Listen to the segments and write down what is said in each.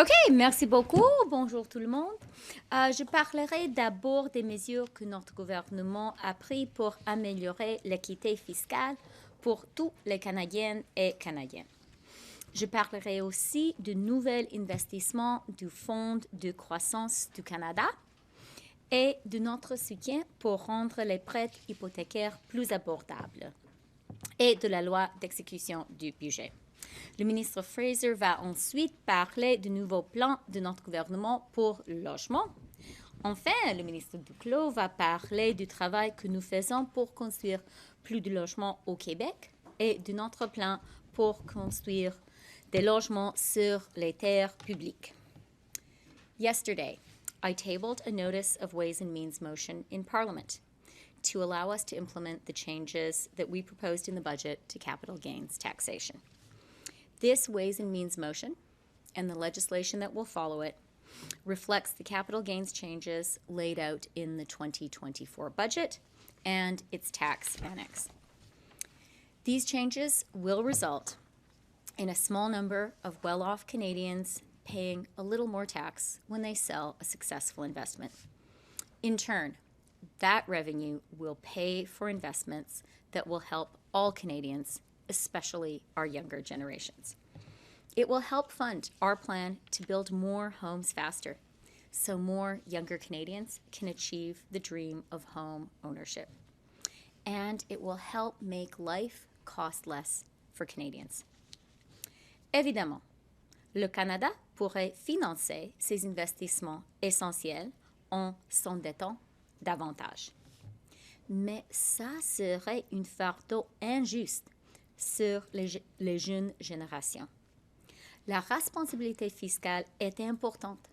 OK, merci beaucoup. Bonjour tout le monde. Je parlerai d'abord des mesures que notre gouvernement a prises pour améliorer l'équité fiscale pour tous les Canadiennes et Canadiens. Je parlerai aussi du nouvel investissement du Fonds de croissance du Canada et de notre soutien pour rendre les prêts hypothécaires plus abordables et de la loi d'exécution du budget. Le ministre Fraser va ensuite parler du nouveau plan de notre gouvernement pour le logement. Enfin, le ministre Duclos va parler du travail que nous faisons pour construire plus de logements au Québec et de notre plan pour construire des logements sur les terres publiques. Yesterday, I tabled a notice of Ways and Means motion in Parliament to allow us to implement the changes that we proposed in the budget to capital gains taxation. This Ways and Means motion and the legislation that will follow it reflects the capital gains changes laid out in the 2024 budget and its tax annex. These changes will result in a small number of well-off Canadians paying a little more tax when they sell a successful investment. In turn, that revenue will pay for investments that will help all Canadians, especially our younger generations. It will help fund our plan to build more homes faster, so more younger Canadians can achieve the dream of home ownership. And it will help make life cost less for Canadians. Évidemment, le Canada pourrait financer ces investissements essentiels en s'endettant davantage. Mais ça serait un fardeau injuste sur les jeunes générations. La responsabilité fiscale est importante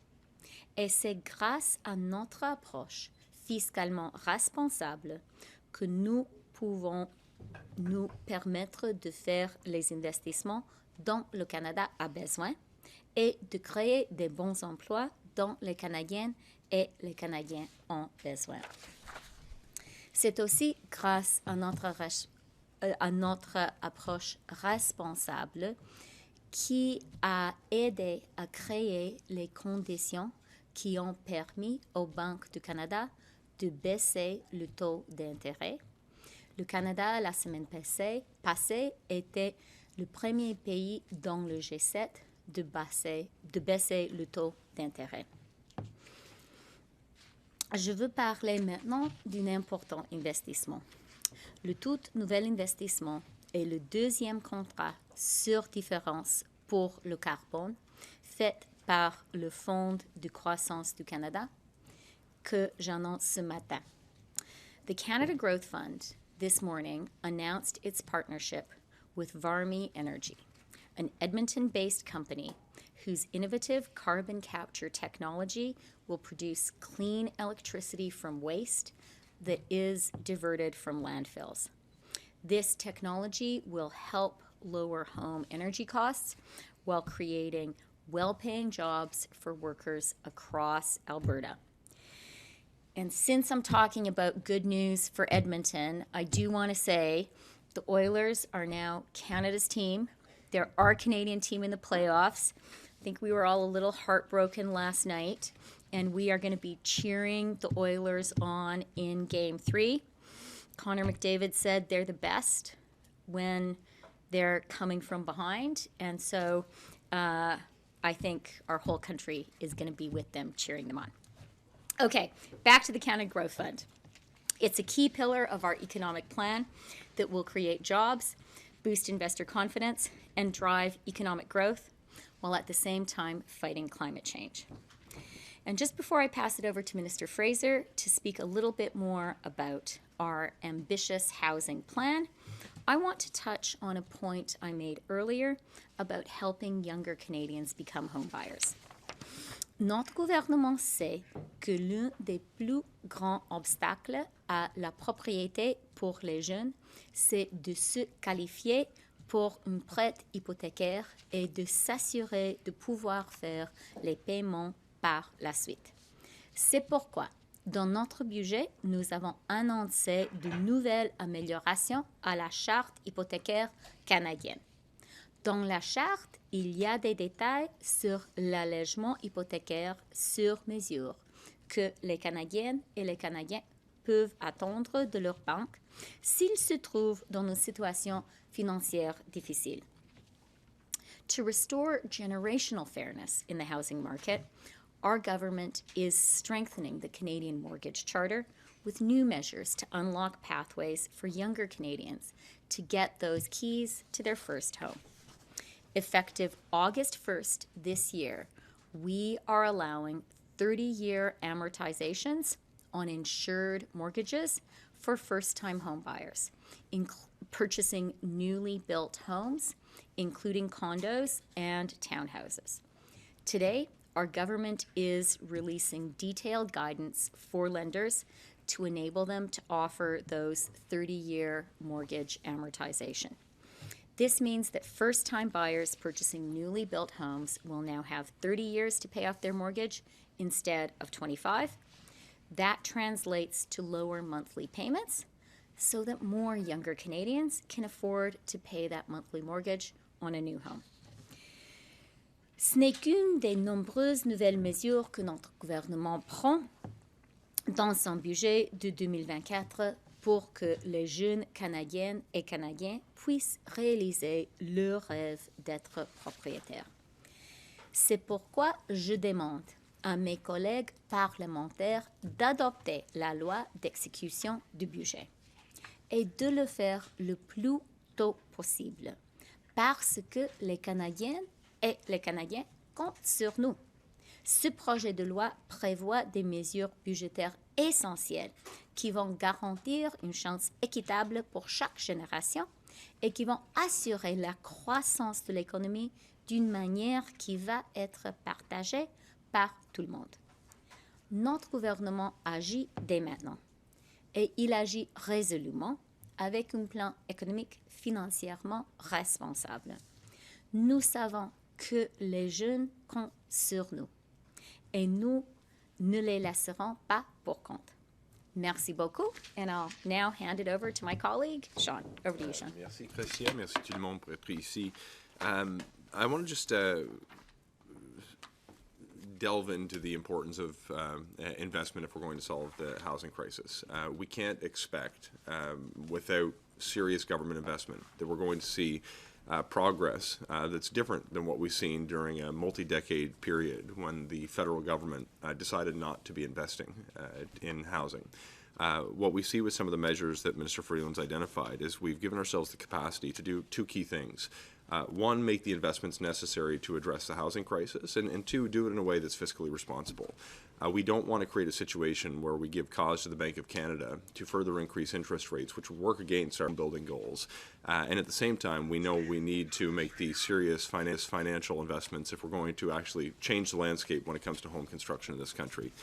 et c'est grâce à notre approche fiscalement responsable que nous pouvons nous permettre de faire les investissements dont le Canada a besoin et de créer des bons emplois dont les Canadiennes et les Canadiens ont besoin. C'est aussi grâce à notre approche responsable qui a aidé à créer les conditions qui ont permis aux banques du Canada de baisser le taux d'intérêt. Le Canada, la semaine passée, était le premier pays dans le G7 de baisser le taux d'intérêt. Je veux parler maintenant d'un important investissement. Le tout nouvel investissement est le deuxième contrat sur différence pour le carbone fait par le Fonds de croissance du Canada que j'annonce ce matin. The Canada Growth Fund this morning announced its partnership with Varme Energy, an Edmonton-based company whose innovative carbon capture technology will produce clean electricity from waste that is diverted from landfills. This technology will help lower home energy costs while creating well-paying jobs for workers across Alberta. And since I'm talking about good news for Edmonton, I do want to say the Oilers are now Canada's team. They're our Canadian team in the playoffs. I think we were all a little heartbroken last night, and we are going to be cheering the Oilers on in Game 3. Connor McDavid said they're the best when they're coming from behind, and so I think our whole country is going to be with them, cheering them on. Okay, back to the Canada Growth Fund. It's a key pillar of our economic plan that will create jobs, boost investor confidence, and drive economic growth, while at the same time fighting climate change. And just before I pass it over to Minister Fraser to speak a little bit more about our ambitious housing plan, I want to touch on a point I made earlier about helping younger Canadians become home buyers. Notre gouvernement sait que l'un des plus grands obstacles à la propriété pour les jeunes, c'est de se qualifier pour un prêt hypothécaire et de s'assurer de pouvoir faire les paiements par la suite. C'est pourquoi, dans notre budget, nous avons annoncé de nouvelles améliorations à la charte hypothécaire canadienne. Dans la charte, il y a des détails sur l'allègement hypothécaire sur mesure que les Canadiennes et les Canadiens peuvent attendre de leur banque s'ils se trouvent dans une situation financière difficile. To restore generational fairness in the housing market, our government is strengthening the Canadian Mortgage Charter with new measures to unlock pathways for younger Canadians to get those keys to their first home. Effective August 1st this year, we are allowing 30-year amortizations on insured mortgages for first-time homebuyers, purchasing newly built homes, including condos and townhouses. Today, our government is releasing detailed guidance for lenders to enable them to offer those 30-year mortgage amortization. This means that first-time buyers purchasing newly built homes will now have 30 years to pay off their mortgage instead of 25. That translates to lower monthly payments so that more younger Canadians can afford to pay that monthly mortgage on a new home. Ce n'est qu'une des nombreuses nouvelles mesures que notre gouvernement prend dans son budget de 2024 pour que les jeunes Canadiennes et Canadiens puissent réaliser leur rêve d'être propriétaires. C'est pourquoi je demande à mes collègues parlementaires d'adopter la loi d'exécution du budget et de le faire le plus tôt possible parce que les Canadiennes et les Canadiens comptent sur nous. Ce projet de loi prévoit des mesures budgétaires essentielles qui vont garantir une chance équitable pour chaque génération et qui vont assurer la croissance de l'économie d'une manière qui va être partagée par tout le monde. Notre gouvernement agit dès maintenant et il agit résolument avec un plan économique financièrement responsable. Nous savons que les jeunes comptent sur nous et nous ne les laisserons pas pour compte. Merci beaucoup, and I'll now hand it over to my colleague, Sean. Over to you, Sean. Merci, Chrystia. Merci tout le monde pour être ici. I want to just delve into the importance of investment if we're going to solve the housing crisis. We can't expect, without serious government investment, that we're going to see progress that's different than what we've seen during a multi-decade period when the federal government decided not to be investing in housing. What we see with some of the measures that Minister Freeland's identified is we've given ourselves the capacity to do two key things. One, make the investments necessary to address the housing crisis, and two, do it in a way that's fiscally responsible. We don't want to create a situation where we give cause to the Bank of Canada to further increase interest rates, which would work against our building goals. And at the same time, we know we need to make these serious financial investments if we're going to actually change the landscape when it comes to home construction in this country.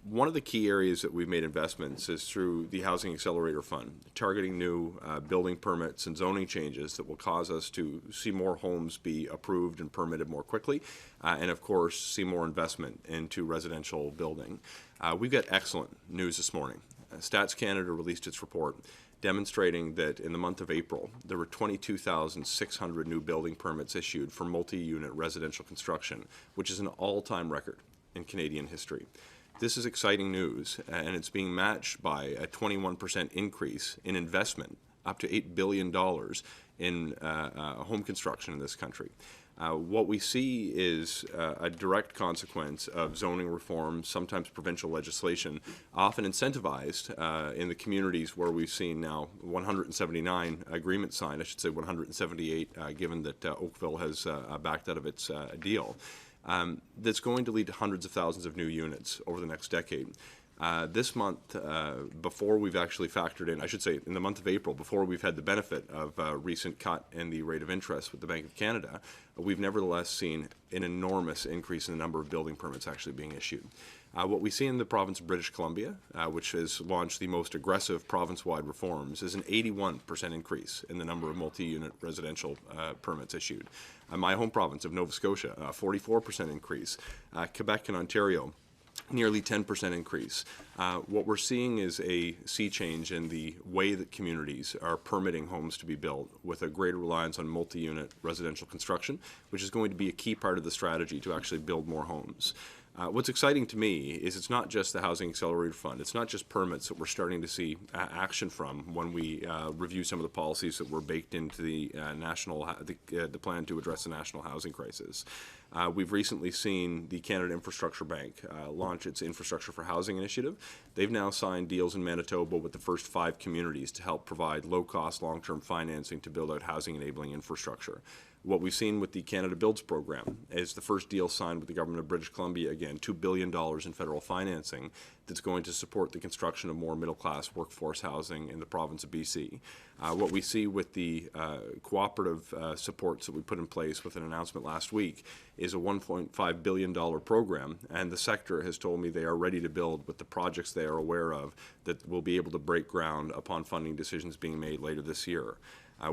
One of the key areas that we've made investments is through the Housing Accelerator Fund, targeting new building permits and zoning changes that will cause us to see more homes be approved and permitted more quickly, and of course, see more investment into residential building. We've got excellent news this morning. Stats Canada released its report demonstrating that in the month of April, there were 22,600 new building permits issued for multi-unit residential construction, which is an all-time record in Canadian history. This is exciting news, and it's being matched by a 21% increase in investment, up to $8 billion in home construction in this country. What we see is a direct consequence of zoning reform, sometimes provincial legislation, often incentivized in the communities where we've seen now 179 agreements signed, I should say 178, given that Oakville has backed out of its deal. That's going to lead to hundreds of thousands of new units over the next decade. This month, before we've actually factored in, I should say in the month of April, before we've had the benefit of a recent cut in the rate of interest with the Bank of Canada, we've nevertheless seen an enormous increase in the number of building permits actually being issued. What we see in the province of British Columbia, which has launched the most aggressive province-wide reforms, is an 81% increase in the number of multi-unit residential permits issued. My home province of Nova Scotia, a 44% increase. Quebec and Ontario nearly 10% increase. What we're seeing is a sea change in the way that communities are permitting homes to be built, with a greater reliance on multi-unit residential construction, which is going to be a key part of the strategy to actually build more homes. What's exciting to me is it's not just the Housing Accelerator Fund. It's not just permits that we're starting to see action from when we review some of the policies that were baked into the the plan to address the national housing crisis. We've recently seen the Canada Infrastructure Bank launch its Infrastructure for Housing initiative. They've now signed deals in Manitoba with the first 5 communities to help provide low-cost, long-term financing to build out housing-enabling infrastructure. What we've seen with the Canada Builds program is the first deal signed with the government of British Columbia, again, $2 billion in federal financing that's going to support the construction of more middle-class workforce housing in the province of BC. What we see with the cooperative supports that we put in place with an announcement last week is a $1.5 billion program, and the sector has told me they are ready to build with the projects they are aware of that will be able to break ground upon funding decisions being made later this year.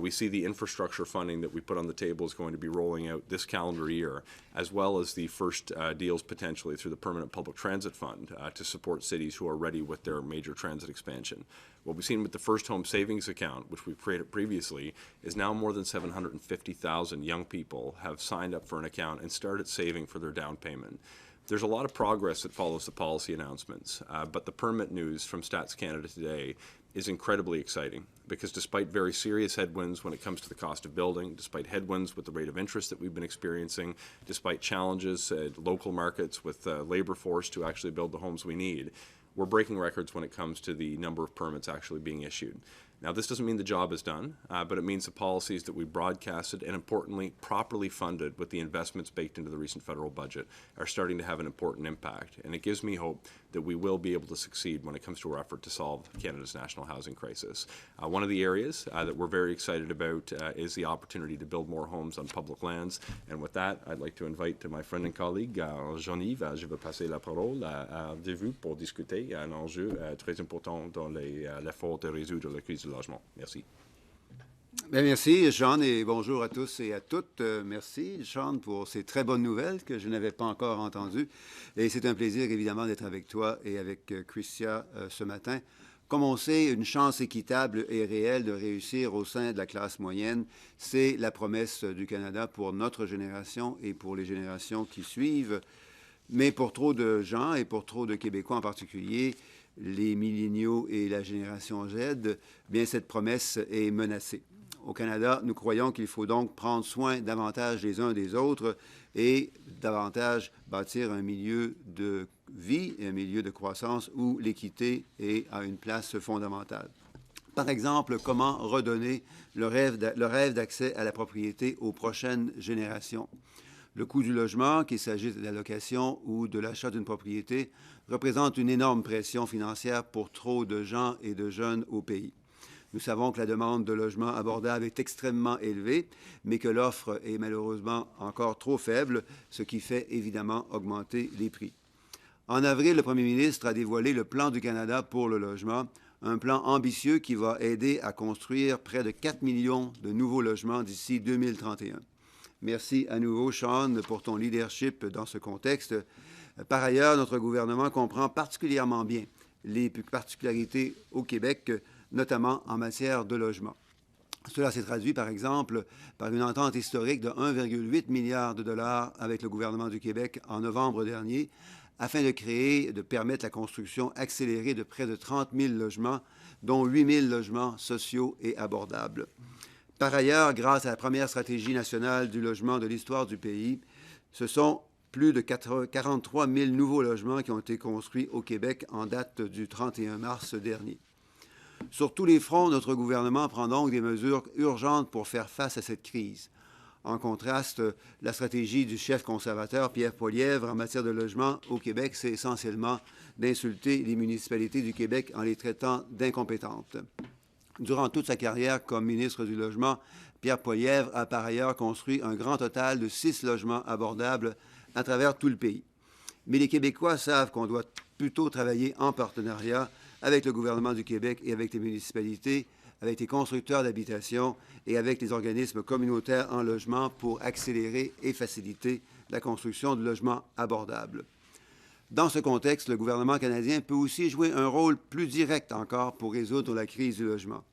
We see the infrastructure funding that we put on the table is going to be rolling out this calendar year, as well as the first deals potentially through the Permanent Public Transit Fund to support cities who are ready with their major transit expansion. What we've seen with the First Home Savings Account, which we've created previously, is now more than 750,000 young people have signed up for an account and started saving for their down payment. There's a lot of progress that follows the policy announcements, but the permit news from Stats Canada today is incredibly exciting, because despite very serious headwinds when it comes to the cost of building, despite headwinds with the rate of interest that we've been experiencing, despite challenges at local markets with the labor force to actually build the homes we need, we're breaking records when it comes to the number of permits actually being issued. Now, this doesn't mean the job is done, but it means the policies that we broadcasted and, importantly, properly funded with the investments baked into the recent federal budget are starting to have an important impact. And it gives me hope that we will be able to succeed when it comes to our effort to solve Canada's national housing crisis. One of the areas that we're very excited about is the opportunity to build more homes on public lands. And with that, I'd like to invite my friend and colleague, Jean-Yves. Je vais passer la parole à vous pour discuter un enjeu très important dans l'effort de résoudre la crise du logement. Merci. Bien, merci, Jean, et bonjour à tous et à toutes. Merci, Jean, pour ces très bonnes nouvelles que je n'avais pas encore entendues. Et c'est un plaisir, évidemment, d'être avec toi et avec Chrystia ce matin. Comme on sait, une chance équitable et réelle de réussir au sein de la classe moyenne, c'est la promesse du Canada pour notre génération et pour les générations qui suivent. Mais pour trop de gens et pour trop de Québécois en particulier, les milléniaux et la génération Z, bien cette promesse est menacée. Au Canada, nous croyons qu'il faut donc prendre soin davantage les uns des autres et davantage bâtir un milieu de vie et un milieu de croissance où l'équité est à une place fondamentale. Par exemple, comment redonner le rêve d'accès à la propriété aux prochaines générations. Le coût du logement, qu'il s'agisse de la location ou de l'achat d'une propriété, représente une énorme pression financière pour trop de gens et de jeunes au pays. Nous savons que la demande de logements abordables est extrêmement élevée, mais que l'offre est malheureusement encore trop faible, ce qui fait évidemment augmenter les prix. En avril, le premier ministre a dévoilé le Plan du Canada pour le logement, un plan ambitieux qui va aider à construire près de 4 millions de nouveaux logements d'ici 2031. Merci à nouveau, Sean, pour ton leadership dans ce contexte. Par ailleurs, notre gouvernement comprend particulièrement bien les particularités au Québec, notamment en matière de logement. Cela s'est traduit, par exemple, par une entente historique de 1,8 milliard de dollars avec le gouvernement du Québec en novembre dernier, afin de permettre la construction accélérée de près de 30 000 logements, dont 8 000 logements sociaux et abordables. Par ailleurs, grâce à la première stratégie nationale du logement de l'histoire du pays, ce sont plus de 43 000 nouveaux logements qui ont été construits au Québec en date du 31 mars dernier. Sur tous les fronts, notre gouvernement prend donc des mesures urgentes pour faire face à cette crise. En contraste, la stratégie du chef conservateur Pierre Poilievre en matière de logement au Québec, c'est essentiellement d'insulter les municipalités du Québec en les traitant d'incompétentes. Durant toute sa carrière comme ministre du Logement, Pierre Poilievre a par ailleurs construit un grand total de 6 logements abordables à travers tout le pays. Mais les Québécois savent qu'on doit plutôt travailler en partenariat avec le gouvernement du Québec et avec les municipalités, avec les constructeurs d'habitation et avec les organismes communautaires en logement pour accélérer et faciliter la construction de logements abordables. Dans ce contexte, le gouvernement canadien peut aussi jouer un rôle plus direct encore pour résoudre la crise du logement.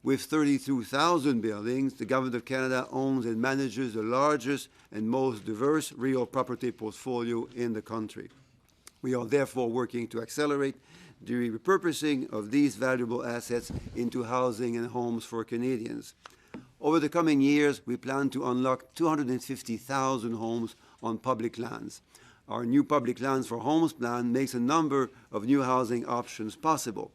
With 32,000 buildings, the Government of Canada owns and manages the largest and most diverse real property portfolio in the country. We are therefore working to accelerate the repurposing of these valuable assets into housing and homes for Canadians. Over the coming years, we plan to unlock 250,000 homes on public lands. Our new Public Lands for Homes plan makes a number of new housing options possible.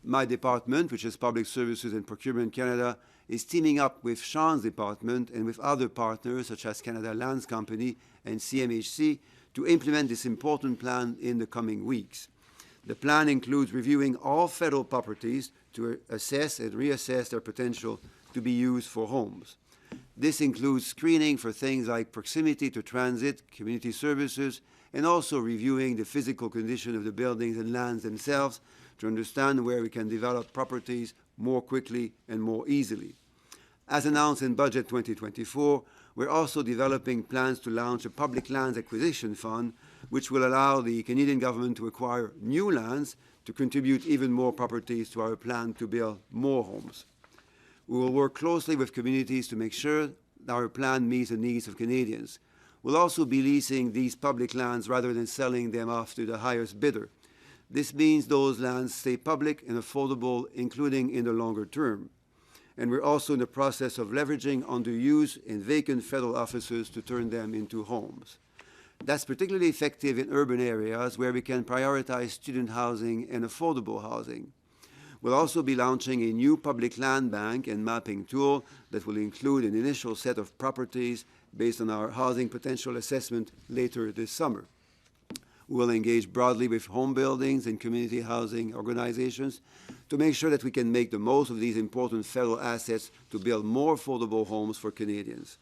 My department, which is Public Services and Procurement Canada, is teaming up with Sean's department and with other partners such as Canada Lands Company and CMHC to implement this important plan in the coming weeks. The plan includes reviewing all federal properties to assess and reassess their potential to be used for homes. This includes screening for things like proximity to transit, community services, and also reviewing the physical condition of the buildings and lands themselves to understand where we can develop properties more quickly and more easily. As announced in Budget 2024, we're also developing plans to launch a Public Lands Acquisition Fund, which will allow the Canadian government to acquire new lands to contribute even more properties to our plan to build more homes. We will work closely with communities to make sure that our plan meets the needs of Canadians. We'll also be leasing these public lands rather than selling them off to the highest bidder. This means those lands stay public and affordable, including in the longer term. And we're also in the process of leveraging underused and vacant federal offices to turn them into homes. That's particularly effective in urban areas where we can prioritize student housing and affordable housing. We'll also be launching a new public land bank and mapping tool that will include an initial set of properties based on our housing potential assessment later this summer. We will engage broadly with home buildings and community housing organizations to make sure that we can make the most of these important federal assets to build more affordable homes for Canadians.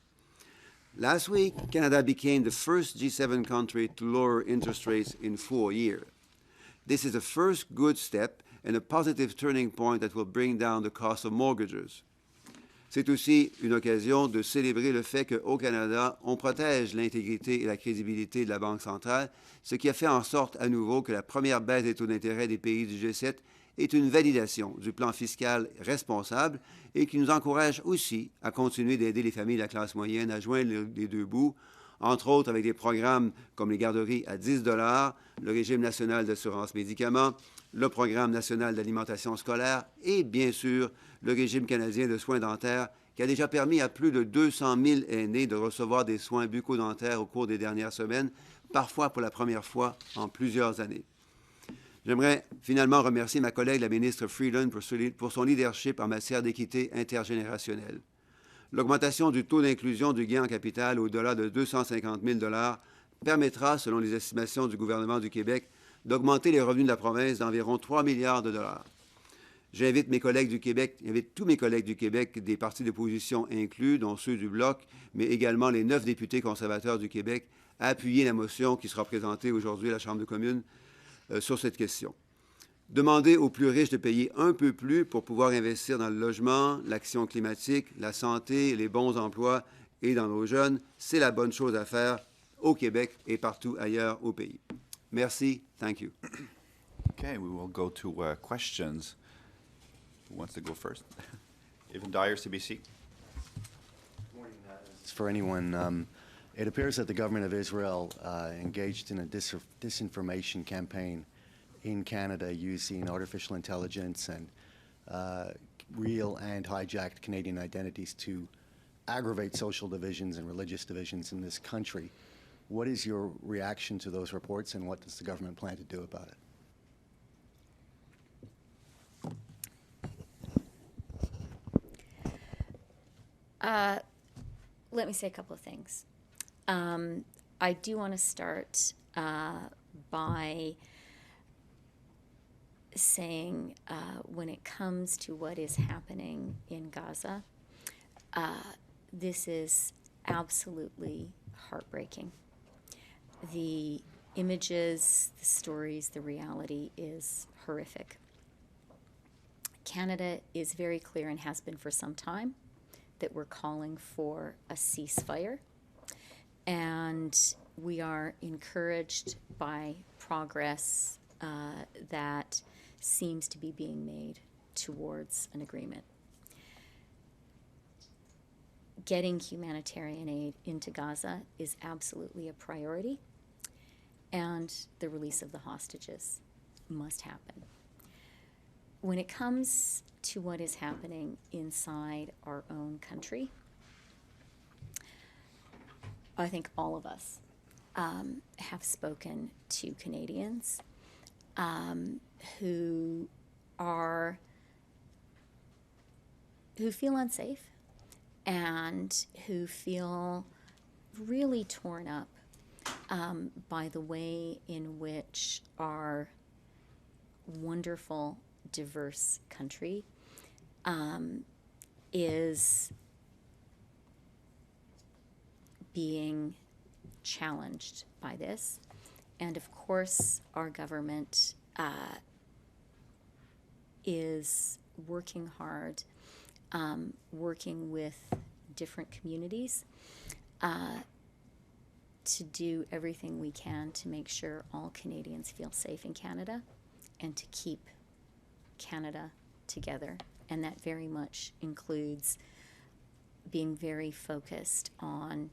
Last week, Canada became the first G7 country to lower interest rates in 4 years. This is the first good step and a positive turning point that will bring down the cost of mortgages. C'est aussi une occasion de célébrer le fait qu'au Canada, on protège l'intégrité et la crédibilité de la Banque centrale, ce qui a fait en sorte à nouveau que la première baisse des taux d'intérêt des pays du G7 est une validation du plan fiscal responsable et qui nous encourage aussi à continuer d'aider les familles de la classe moyenne à joindre les deux bouts, entre autres avec des programmes comme les garderies à 10 $, le régime national d'assurance médicaments, le programme national d'alimentation scolaire et, bien sûr, le régime canadien de soins dentaires qui a déjà permis à plus de 200 000 aînés de recevoir des soins bucco-dentaires au cours des dernières semaines, parfois pour la première fois en plusieurs années. J'aimerais finalement remercier ma collègue, la ministre Freeland, pour son leadership en matière d'équité intergénérationnelle. L'augmentation du taux d'inclusion du gain en capital au-delà de 250 000 $ permettra, selon les estimations du gouvernement du Québec, d'augmenter les revenus de la province d'environ 3 milliards de dollars. J'invite mes collègues du Québec, tous mes collègues du Québec, des partis d'opposition inclus, dont ceux du Bloc, mais également les 9 députés conservateurs du Québec, à appuyer la motion qui sera présentée aujourd'hui à la Chambre des communes sur cette question. Demander aux plus riches de payer un peu plus pour pouvoir investir dans le logement, l'action climatique, la santé, les bons emplois et dans nos jeunes, c'est la bonne chose à faire au Québec et partout ailleurs au pays. Merci. Thank you. Okay, we will go to questions. Who wants to go first? Even Dyer, CBC. Good morning. For anyone, it appears that the government of Israel engaged in a disinformation campaign in Canada using artificial intelligence and real and hijacked Canadian identities to aggravate social divisions and religious divisions in this country. What is your reaction to those reports, and what does the government plan to do about it? Let me say a couple of things. I do want to start by saying when it comes to what is happening in Gaza, this is absolutely heartbreaking. The images, the stories, the reality is horrific. Canada is very clear, and has been for some time, that we're calling for a ceasefire. And we are encouraged by progress that seems to be being made towards an agreement. Getting humanitarian aid into Gaza is absolutely a priority, and the release of the hostages must happen. When it comes to what is happening inside our own country, I think all of us have spoken to Canadians who feel unsafe and who feel really torn up by the way in which our wonderful, diverse country is being challenged by this. And of course, our government is working hard, working with different communities to do everything we can to make sure all Canadians feel safe in Canada and to keep Canada together. And that very much includes being very focused on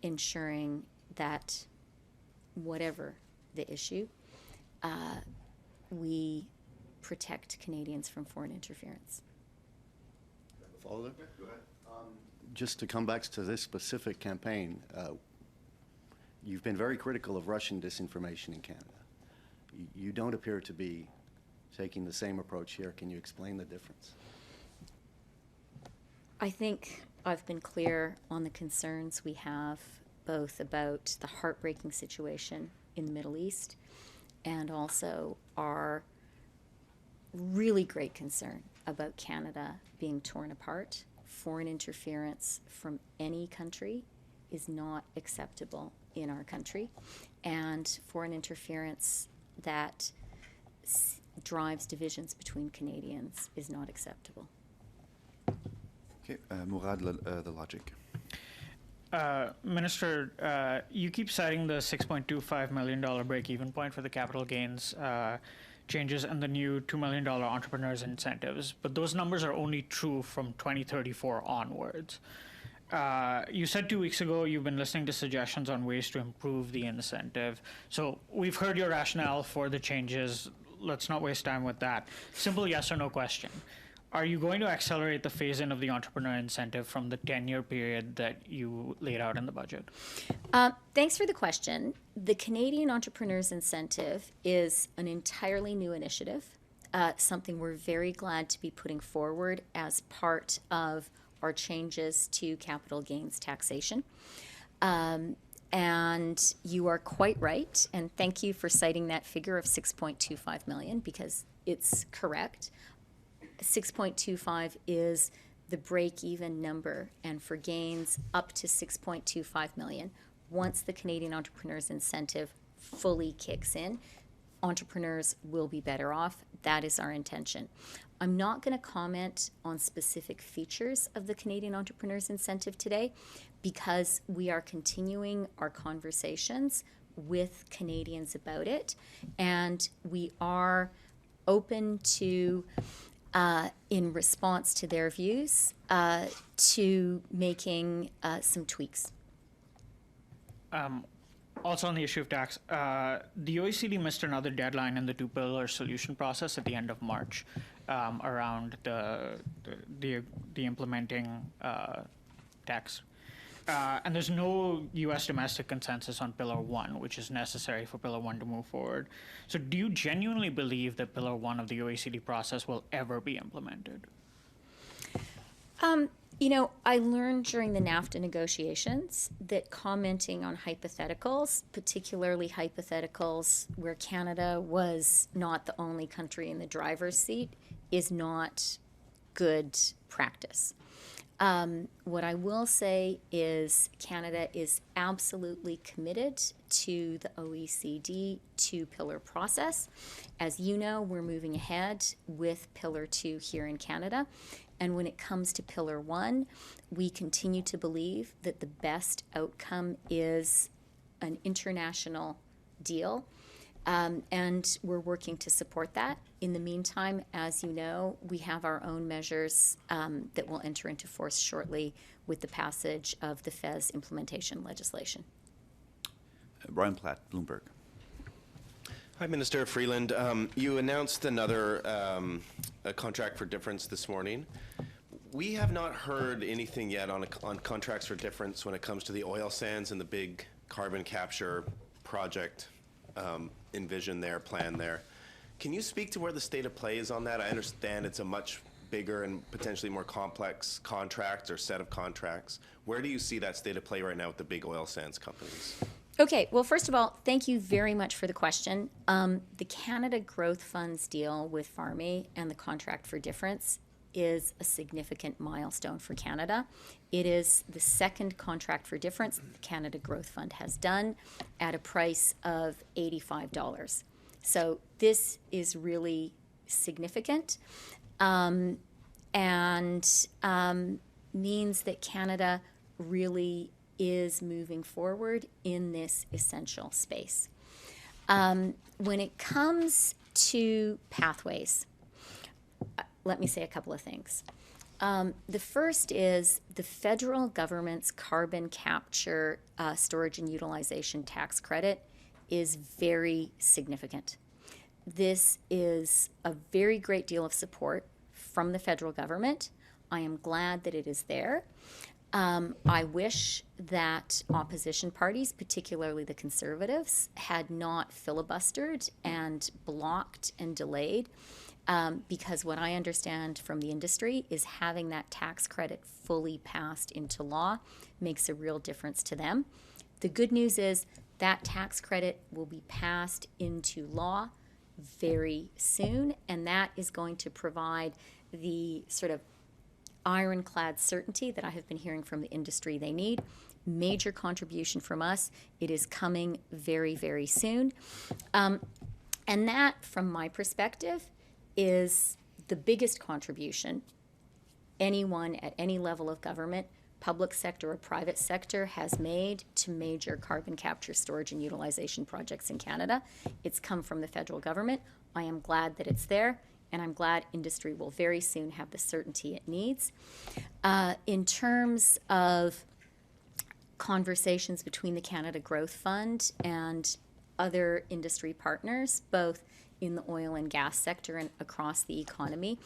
ensuring that whatever the issue, we protect Canadians from foreign interference. Follow there? Go ahead. Just to come back to this specific campaign, you've been very critical of Russian disinformation in Canada. You don't appear to be taking the same approach here. Can you explain the difference? I think I've been clear on the concerns we have both about the heartbreaking situation in the Middle East and also our really great concern about Canada being torn apart. Foreign interference from any country is not acceptable in our country, and foreign interference that drives divisions between Canadians is not acceptable. Okay, Murad, the logic. Minister, you keep citing the $6.25 million break-even point for the capital gains changes and the new $2 million entrepreneurs incentives, but those numbers are only true from 2034 onwards. You said 2 weeks ago you've been listening to suggestions on ways to improve the incentive. So we've heard your rationale for the changes. Let's not waste time with that. Simple yes or no question. Are you going to accelerate the phase-in of the entrepreneur incentive from the 10-year period that you laid out in the budget? Thanks for the question. The Canadian Entrepreneurs Incentive is an entirely new initiative, something we're very glad to be putting forward as part of our changes to capital gains taxation. And you are quite right, and thank you for citing that figure of $6.25 million because it's correct. 6.25 is the break-even number, and for gains up to 6.25 million, once the Canadian Entrepreneurs Incentive fully kicks in, entrepreneurs will be better off. That is our intention. I'm not going to comment on specific features of the Canadian Entrepreneurs Incentive today because we are continuing our conversations with Canadians about it, and we are open to in response to their views, to making some tweaks. Also on the issue of tax, the OECD missed another deadline in the two-pillar solution process at the end of March around the implementing tax. And there's no U.S. domestic consensus on Pillar 1, which is necessary for Pillar 1 to move forward. So do you genuinely believe that Pillar 1 of the OECD process will ever be implemented? You know, I learned during the NAFTA negotiations that commenting on hypotheticals, particularly hypotheticals where Canada was not the only country in the driver's seat, is not good practice. What I will say is Canada is absolutely committed to the OECD two-pillar process. As you know, we're moving ahead with Pillar 2 here in Canada, And when it comes to Pillar 1, we continue to believe that the best outcome is an international deal. And we're working to support that. In the meantime, as you know, we have our own measures that will enter into force shortly with the passage of the FES implementation legislation. Brian Platt, Bloomberg. Hi, Minister Freeland. You announced another a contract for difference this morning. We have not heard anything yet on contracts for difference when it comes to the oil sands and the big carbon capture project envision there, plan there. Can you speak to where the state of play is on that? I understand it's a much bigger and potentially more complex contract or set of contracts. Where do you see that state of play right now with the big oil sands companies? Okay, well, first of all, thank you very much for the question. The Canada Growth Funds deal with Varme and the contract for difference is a significant milestone for Canada. It is the second contract for difference that the Canada Growth Fund has done at a price of $85. So this is really significant and means that Canada really is moving forward in this essential space. When it comes to pathways, let me say a couple of things. The first is the federal government's carbon capture, storage and utilization tax credit is very significant. This is a very great deal of support from the federal government. I am glad that it is there. I wish that opposition parties, particularly the Conservatives, had not filibustered and blocked and delayed, because what I understand from the industry is having that tax credit fully passed into law makes a real difference to them. The good news is that tax credit will be passed into law very soon, and that is going to provide the sort of ironclad certainty that I have been hearing from the industry they need. Major contribution from us. It is coming very, very soon. And that, from my perspective, is the biggest contribution anyone at any level of government, public sector or private sector, has made to major carbon capture, storage and utilization projects in Canada. It's come from the federal government. I am glad that it's there, and I'm glad industry will very soon have the certainty it needs. In terms of conversations between the Canada Growth Fund and other industry partners, both in the oil and gas sector and across the economy,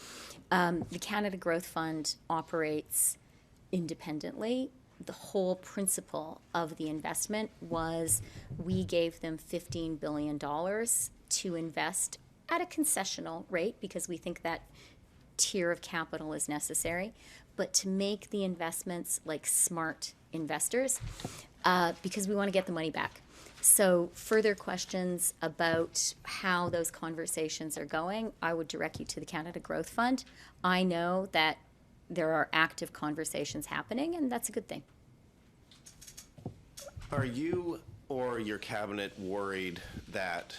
the Canada Growth Fund operates independently. The whole principle of the investment was we gave them $15 billion to invest at a concessional rate because we think that tier of capital is necessary, but to make the investments like smart investors because we want to get the money back. So further questions about how those conversations are going, I would direct you to the Canada Growth Fund. I know that there are active conversations happening, and that's a good thing. Are you or your cabinet worried that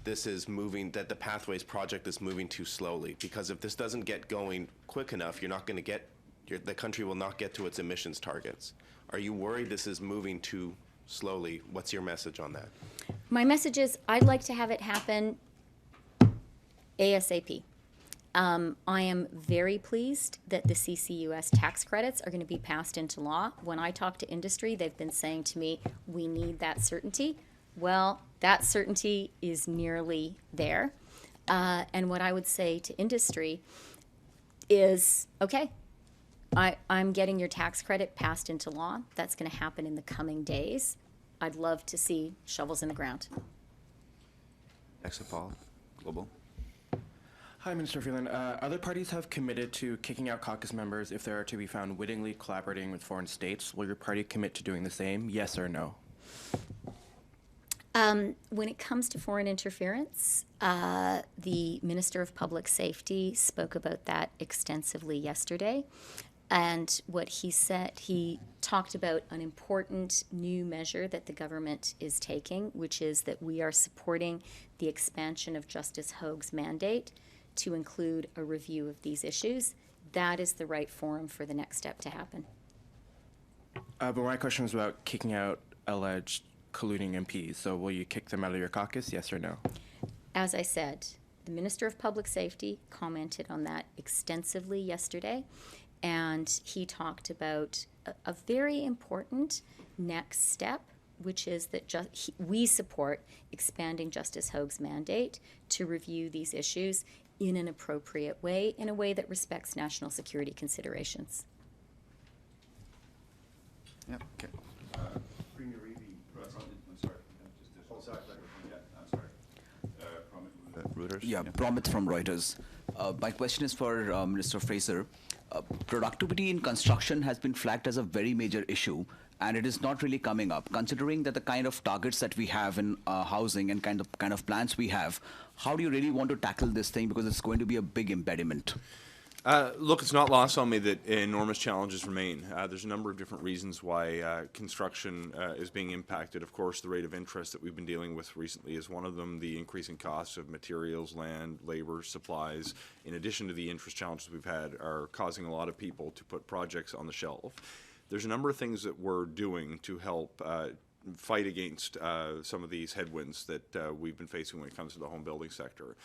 this is moving, that the Pathways project is moving too slowly? Because if this doesn't get going quick enough, you're not going to get, the country will not get to its emissions targets. Are you worried this is moving too slowly? What's your message on that? My message is I'd like to have it happen ASAP. I am very pleased that the CCUS tax credits are going to be passed into law. When I talk to industry, they've been saying to me, we need that certainty. Well, that certainty is nearly there. And what I would say to industry is, okay, I'm getting your tax credit passed into law. That's going to happen in the coming days. I'd love to see shovels in the ground. Exit Paul, Global. Hi, Minister Freeland. Other parties have committed to kicking out caucus members if they are to be found wittingly collaborating with foreign states. Will your party commit to doing the same, yes or no? When it comes to foreign interference, the Minister of Public Safety spoke about that extensively yesterday. And what he said, he talked about an important new measure that the government is taking, which is that we are supporting the expansion of Justice Hoag's mandate to include a review of these issues. that is the right forum for the next step to happen. But my question was about kicking out alleged colluding MPs. So will you kick them out of your caucus, yes or no? As I said, the Minister of Public Safety commented on that extensively yesterday, and he talked about a very important next step, which is that we support expanding Justice Hoag's mandate to review these issues in an appropriate way, in a way that respects national security considerations. Yeah, okay. Premier Reevy, I'm sorry. Reuters? Yeah, Promit from Reuters. My question is for Minister Fraser. Productivity in construction has been flagged as a very major issue, and it is not really coming up. Considering that the kind of targets that we have in housing and kind of plans we have, how do you really want to tackle this thing? Because it's going to be a big impediment. Look, it's not lost on me that enormous challenges remain. There's a number of different reasons why construction is being impacted. Of course, the rate of interest that we've been dealing with recently is one of them. The increasing costs of materials, land, labor, supplies, in addition to the interest challenges we've had, are causing a lot of people to put projects on the shelf. There's a number of things that we're doing to help fight against some of these headwinds that we've been facing when it comes to the home building sector.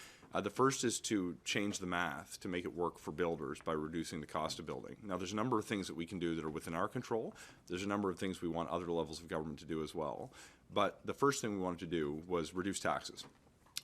The first is to change the math to make it work for builders by reducing the cost of building. Now, there's a number of things that we can do that are within our control. There's a number of things we want other levels of government to do as well. But the first thing we wanted to do was reduce taxes.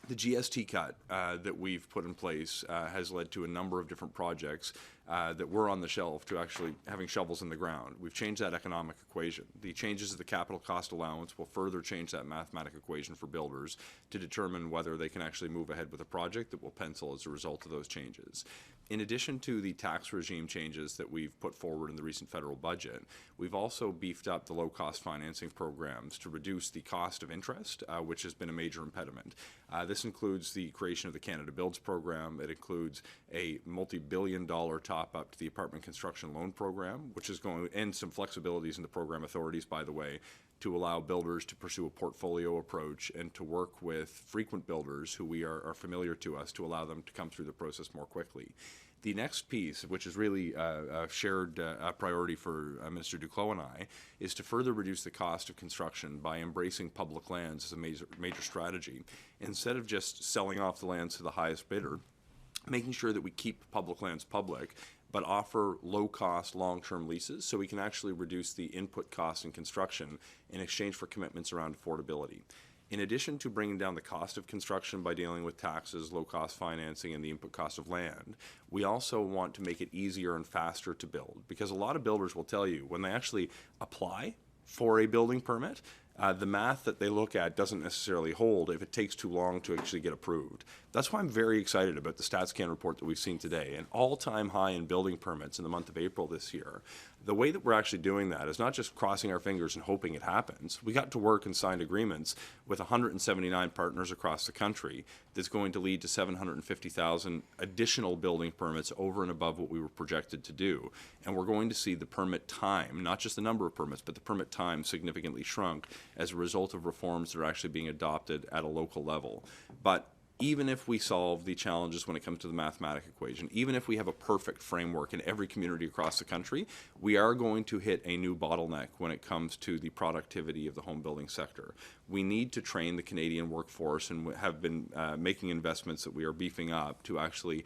The GST cut that we've put in place has led to a number of different projects that were on the shelf to actually having shovels in the ground. We've changed that economic equation. The changes to the capital cost allowance will further change that mathematical equation for builders to determine whether they can actually move ahead with a project that will pencil as a result of those changes. In addition to the tax regime changes that we've put forward in the recent federal budget, we've also beefed up the low-cost financing programs to reduce the cost of interest, which has been a major impediment. This includes the creation of the Canada Builds program. It includes a multi-billion-dollar top-up to the apartment construction loan program, which is going to end some flexibilities in the program authorities, by the way, to allow builders to pursue a portfolio approach and to work with frequent builders who are familiar to us to allow them to come through the process more quickly. The next piece, which is really a shared priority for Minister Duclos and I, is to further reduce the cost of construction by embracing public lands as a major strategy. Instead of just selling off the lands to the highest bidder, making sure that we keep public lands public, but offer low-cost, long-term leases so we can actually reduce the input costs in construction in exchange for commitments around affordability. In addition to bringing down the cost of construction by dealing with taxes, low-cost financing, and the input cost of land, we also want to make it easier and faster to build, because a lot of builders will tell you when they actually apply for a building permit, the math that they look at doesn't necessarily hold if it takes too long to actually get approved. That's why I'm very excited about the StatsCan report that we've seen today, an all-time high in building permits in the month of April this year. The way that we're actually doing that is not just crossing our fingers and hoping it happens. We got to work and signed agreements with 179 partners across the country that's going to lead to 750,000 additional building permits over and above what we were projected to do. And we're going to see the permit time, not just the number of permits, but the permit time significantly shrunk as a result of reforms that are actually being adopted at a local level. But even if we solve the challenges when it comes to the mathematical equation, even if we have a perfect framework in every community across the country, we are going to hit a new bottleneck when it comes to the productivity of the home building sector. We need to train the Canadian workforce and have been making investments that we are beefing up to actually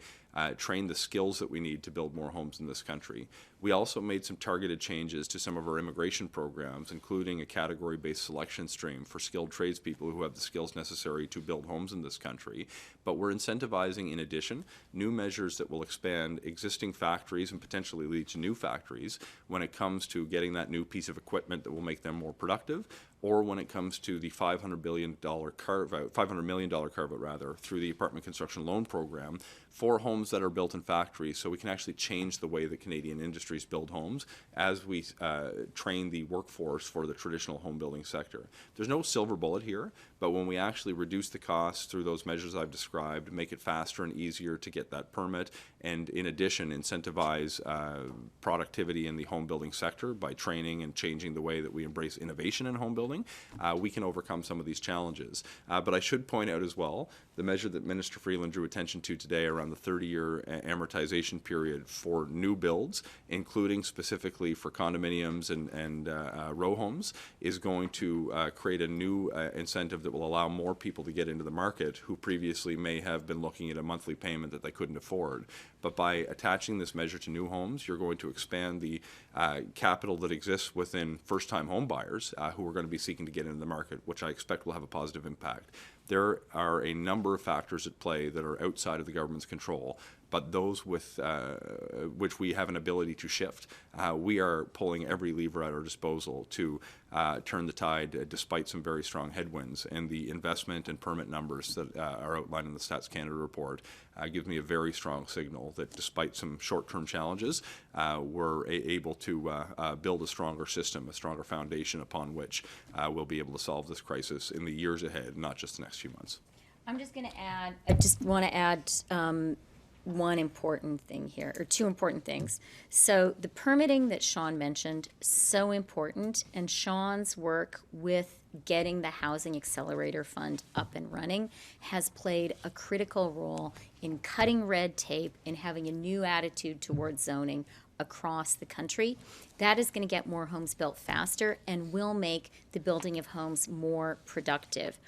train the skills that we need to build more homes in this country. We also made some targeted changes to some of our immigration programs, including a category-based selection stream for skilled tradespeople who have the skills necessary to build homes in this country. But we're incentivizing, in addition, new measures that will expand existing factories and potentially lead to new factories when it comes to getting that new piece of equipment that will make them more productive, or when it comes to the $500 million carve-out rather, through the apartment construction loan program for homes that are built in factories, so we can actually change the way that Canadian industries build homes as we train the workforce for the traditional home building sector. There's no silver bullet here, but when we actually reduce the costs through those measures I've described, make it faster and easier to get that permit, and in addition incentivize productivity in the home building sector by training and changing the way that we embrace innovation in home building, building, we can overcome some of these challenges. But I should point out as well, the measure that Minister Freeland drew attention to today around the 30-year amortization period for new builds, including specifically for condominiums and row homes, is going to create a new incentive that will allow more people to get into the market who previously may have been looking at a monthly payment that they couldn't afford. But by attaching this measure to new homes, you're going to expand the capital that exists within first-time home buyers who are going to be seeking to get into the market, which I expect will have a positive impact. There are a number of factors at play that are outside of the government's control, but those with which we have an ability to shift. We are pulling every lever at our disposal to turn the tide despite some very strong headwinds, and the investment and permit numbers that are outlined in the Stats Canada report give me a very strong signal that despite some short-term challenges, we're able to build a stronger system, a stronger foundation upon which we'll be able to solve this crisis in the years ahead, not just the next few months. I'm just going to add, I just want to add one important thing here, or two important things. So the permitting that Sean mentioned, so important, and Sean's work with getting the Housing Accelerator Fund up and running has played a critical role in cutting red tape and having a new attitude towards zoning across the country. That is going to get more homes built faster and will make the building of homes more productive.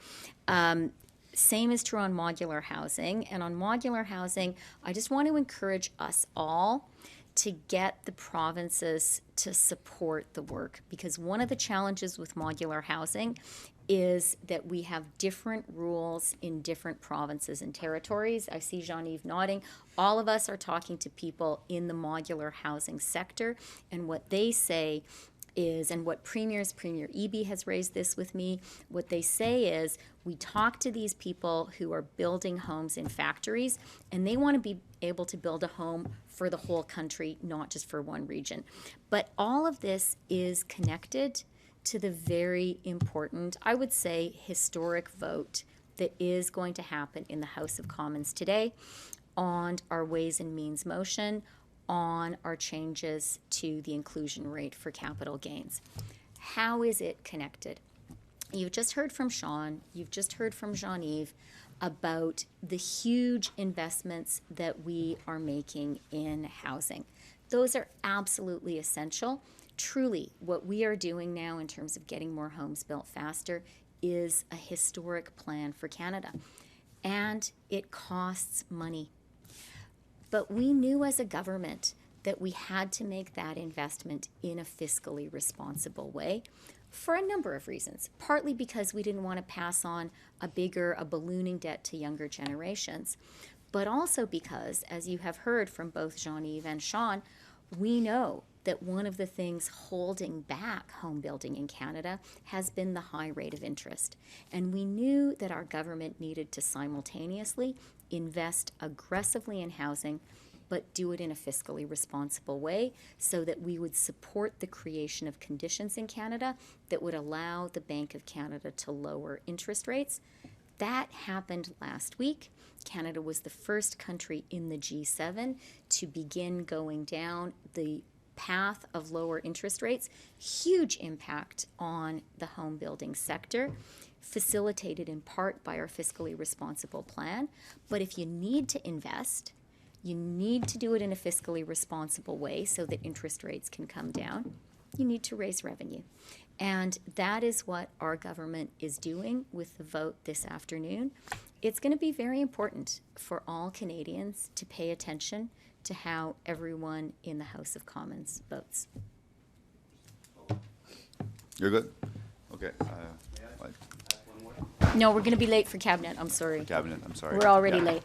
Same is true on modular housing. And on modular housing, I just want to encourage us all to get the provinces to support the work, because one of the challenges with modular housing is that we have different rules in different provinces and territories. I see Jean-Yves nodding. All of us are talking to people in the modular housing sector, and what they say is, and what Premier Eby has raised this with me, what they say is, we talk to these people who are building homes in factories, and they want to be able to build a home for the whole country, not just for one region. But all of this is connected to the very important, I would say, historic vote that is going to happen in the House of Commons today on our Ways and Means motion on our changes to the inclusion rate for capital gains. How is it connected? You've just heard from Sean, you've just heard from Jean-Yves about the huge investments that we are making in housing. Those are absolutely essential. Truly, what we are doing now in terms of getting more homes built faster is a historic plan for Canada. And it costs money. But we knew as a government that we had to make that investment in a fiscally responsible way for a number of reasons. Partly because we didn't want to pass on a ballooning debt to younger generations, but also because, as you have heard from both Jean-Yves and Sean, we know that one of the things holding back home building in Canada has been the high rate of interest. And we knew that our government needed to simultaneously invest aggressively in housing, but do it in a fiscally responsible way so that we would support the creation of conditions in Canada that would allow the Bank of Canada to lower interest rates. That happened last week. Canada was the first country in the G7 to begin going down the path of lower interest rates. Huge impact on the home building sector, facilitated in part by our fiscally responsible plan. But if you need to invest, you need to do it in a fiscally responsible way so that interest rates can come down. You need to raise revenue. And that is what our government is doing with the vote this afternoon. It's going to be very important for all Canadians to pay attention to how everyone in the House of Commons votes. You're good? Okay. No, we're going to be late for Cabinet. I'm sorry. Cabinet, I'm sorry. We're already Yeah. late.